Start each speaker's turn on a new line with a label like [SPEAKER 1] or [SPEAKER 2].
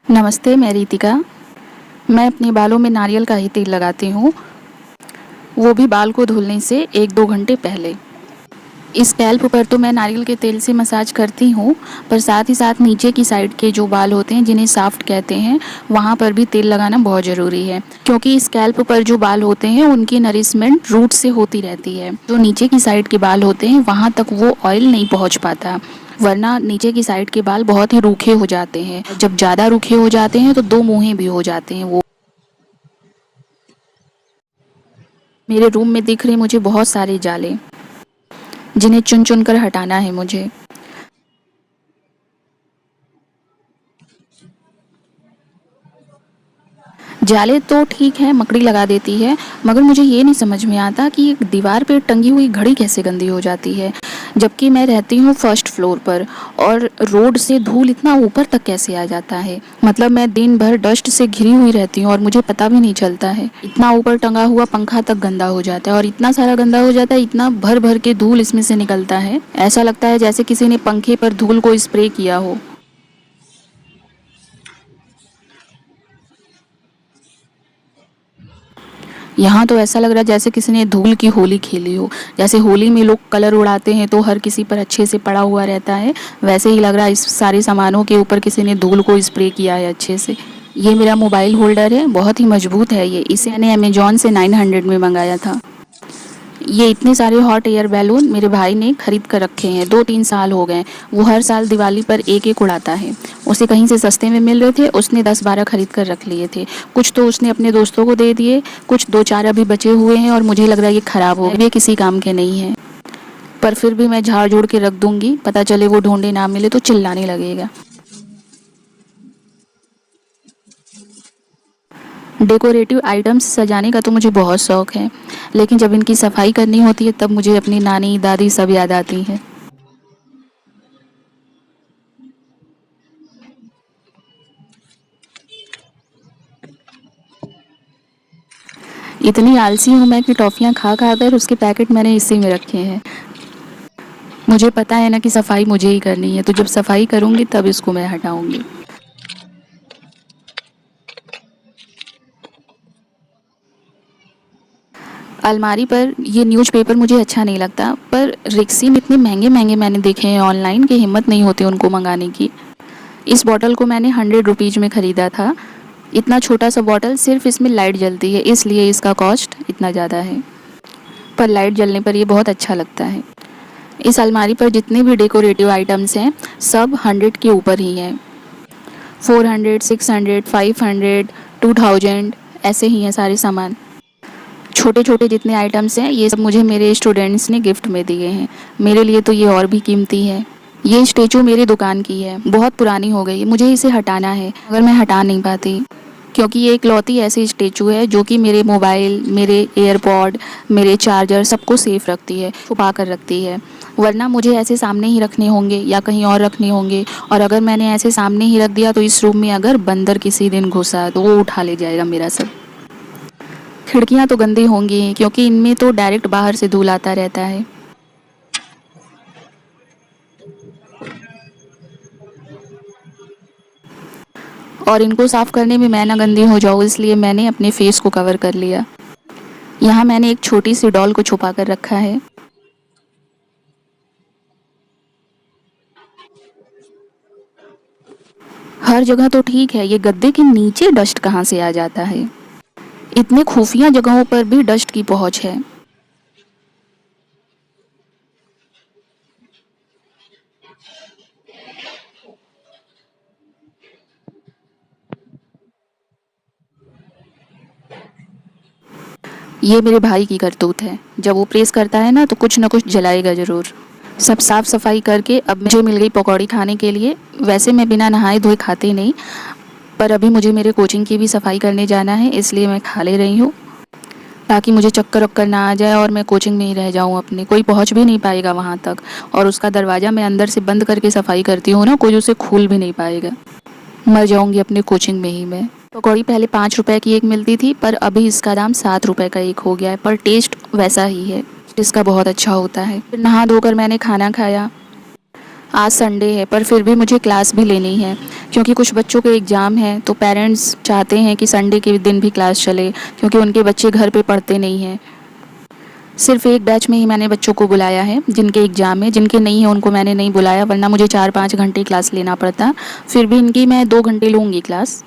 [SPEAKER 1] नमस्ते, मैं रितिका। मैं अपने बालों में नारियल का ही तेल लगाती हूँ, वो भी बाल को धुलने से 1-2 घंटे पहले। स्कैल्प पर तो मैं नारियल के तेल से मसाज करती हूँ, पर साथ ही साथ नीचे की साइड के जो बाल होते हैं जिन्हें शाफ्ट कहते हैं, वहाँ पर भी तेल लगाना बहुत ज़रूरी है, क्योंकि स्कैल्प पर जो बाल होते हैं उनकी नरिशमेंट रूट से होती रहती है। जो नीचे की साइड के बाल होते हैं वहाँ तक वो ऑयल नहीं पहुँच पाता, वरना नीचे की साइड के बाल बहुत ही रूखे हो जाते हैं। जब ज़्यादा रूखे हो जाते हैं तो दो मुँहे भी हो जाते हैं। वो मेरे रूम में दिख रहे मुझे बहुत सारे जाले, जिन्हें चुन चुन कर हटाना है मुझे। जाले तो ठीक है, मकड़ी लगा देती है, मगर मुझे ये नहीं समझ में आता कि एक दीवार पे टंगी हुई घड़ी कैसे गंदी हो जाती है, जबकि मैं रहती हूँ फर्स्ट फ्लोर पर, और रोड से धूल इतना ऊपर तक कैसे आ जाता है। मतलब मैं दिन भर डस्ट से घिरी हुई रहती हूँ और मुझे पता भी नहीं चलता है। इतना ऊपर टंगा हुआ पंखा तक गंदा हो जाता है, और इतना सारा गंदा हो जाता है, इतना भर भर के धूल इसमें से निकलता है, ऐसा लगता है जैसे किसी ने पंखे पर धूल को स्प्रे किया हो। यहाँ तो ऐसा लग रहा है जैसे किसी ने धूल की होली खेली हो। जैसे होली में लोग कलर उड़ाते हैं तो हर किसी पर अच्छे से पड़ा हुआ रहता है, वैसे ही लग रहा है इस सारे सामानों के ऊपर किसी ने धूल को स्प्रे किया है अच्छे से। ये मेरा मोबाइल होल्डर है, बहुत ही मजबूत है ये। इसे मैंने अमेजोन से 900 में मंगाया था। ये इतने सारे हॉट एयर बैलून मेरे भाई ने खरीद कर रखे हैं, 2-3 साल हो गए। वो हर साल दिवाली पर एक एक उड़ाता है। उसे कहीं से सस्ते में मिल रहे थे, उसने 10-12 खरीद कर रख लिए थे। कुछ तो उसने अपने दोस्तों को दे दिए, कुछ 2-4 अभी बचे हुए हैं, और मुझे लग रहा है ये खराब हो गए, ये किसी काम के नहीं है। पर फिर भी मैं झाड़ झूड़ के रख दूंगी, पता चले वो ढूंढे ना मिले तो चिल्लाने लगेगा। डेकोरेटिव आइटम्स सजाने का तो मुझे बहुत शौक है, लेकिन जब इनकी सफाई करनी होती है तब मुझे अपनी नानी दादी सब याद आती है। इतनी आलसी हूँ मैं कि टॉफ़ियाँ खा खा कर उसके पैकेट मैंने इसी में रखे हैं। मुझे पता है ना कि सफाई मुझे ही करनी है, तो जब सफाई करूँगी तब इसको मैं हटाऊँगी। अलमारी पर ये न्यूज़पेपर मुझे अच्छा नहीं लगता, पर रिक्सिन इतने महंगे महंगे मैंने देखे हैं ऑनलाइन कि हिम्मत नहीं होती उनको मंगाने की। इस बॉटल को मैंने 100 रुपीज़ में ख़रीदा था। इतना छोटा सा बॉटल, सिर्फ इसमें लाइट जलती है, इसलिए इसका कॉस्ट इतना ज़्यादा है, पर लाइट जलने पर ये बहुत अच्छा लगता है। इस अलमारी पर जितने भी डेकोरेटिव आइटम्स हैं सब 100 के ऊपर ही हैं। 400, 600, 500, 2000 ऐसे ही हैं सारे सामान। छोटे छोटे जितने आइटम्स हैं ये सब मुझे मेरे स्टूडेंट्स ने गिफ्ट में दिए हैं। मेरे लिए तो ये और भी कीमती है। ये स्टेचू मेरी दुकान की है, बहुत पुरानी हो गई है, मुझे इसे हटाना है, मगर मैं हटा नहीं पाती, क्योंकि ये इकलौती ऐसी स्टेचू है जो कि मेरे मोबाइल, मेरे एयरपॉड, मेरे चार्जर सबको सेफ रखती है, छुपा कर रखती है। वरना मुझे ऐसे सामने ही रखने होंगे या कहीं और रखने होंगे, और अगर मैंने ऐसे सामने ही रख दिया तो इस रूम में अगर बंदर किसी दिन घुसा तो वो उठा ले जाएगा मेरा सब। खिड़कियाँ तो गंदी होंगी क्योंकि इनमें तो डायरेक्ट बाहर से धूल आता रहता है। और इनको साफ़ करने में मैं ना गंदी हो जाऊँ, इसलिए मैंने अपने फेस को कवर कर लिया। यहाँ मैंने एक छोटी सी डॉल को छुपा कर रखा है। हर जगह तो ठीक है, ये गद्दे के नीचे डस्ट कहाँ से आ जाता है। इतने खुफिया जगहों पर भी डस्ट की पहुँच है। ये मेरे भाई की करतूत है, जब वो प्रेस करता है ना तो कुछ ना कुछ जलाएगा ज़रूर। सब साफ़ सफाई करके अब मुझे मिल गई पकौड़ी खाने के लिए। वैसे मैं बिना नहाए धोए खाती नहीं, पर अभी मुझे मेरे कोचिंग की भी सफाई करने जाना है, इसलिए मैं खा ले रही हूँ, ताकि मुझे चक्कर वक्कर ना आ जाए और मैं कोचिंग में ही रह जाऊँ अपने, कोई पहुँच भी नहीं पाएगा वहाँ तक। और उसका दरवाज़ा मैं अंदर से बंद करके सफाई करती हूँ ना, कोई उसे खोल भी नहीं पाएगा। मर जाऊँगी अपने कोचिंग में ही मैं। पकौड़ी पहले 5 रुपए की एक मिलती थी, पर अभी इसका दाम 7 रुपए का एक हो गया है, पर टेस्ट वैसा ही है। इसका बहुत अच्छा होता है। फिर नहा धोकर मैंने खाना खाया। आज संडे है पर फिर भी मुझे क्लास भी लेनी है क्योंकि कुछ बच्चों के एग्ज़ाम हैं, तो पेरेंट्स चाहते हैं कि संडे के दिन भी क्लास चले क्योंकि उनके बच्चे घर पे पढ़ते नहीं हैं। सिर्फ एक बैच में ही मैंने बच्चों को बुलाया है जिनके एग्ज़ाम है, जिनके नहीं है उनको मैंने नहीं बुलाया, वरना मुझे 4-5 घंटे क्लास लेना पड़ता। फिर भी इनकी मैं 2 घंटे लूँगी क्लास।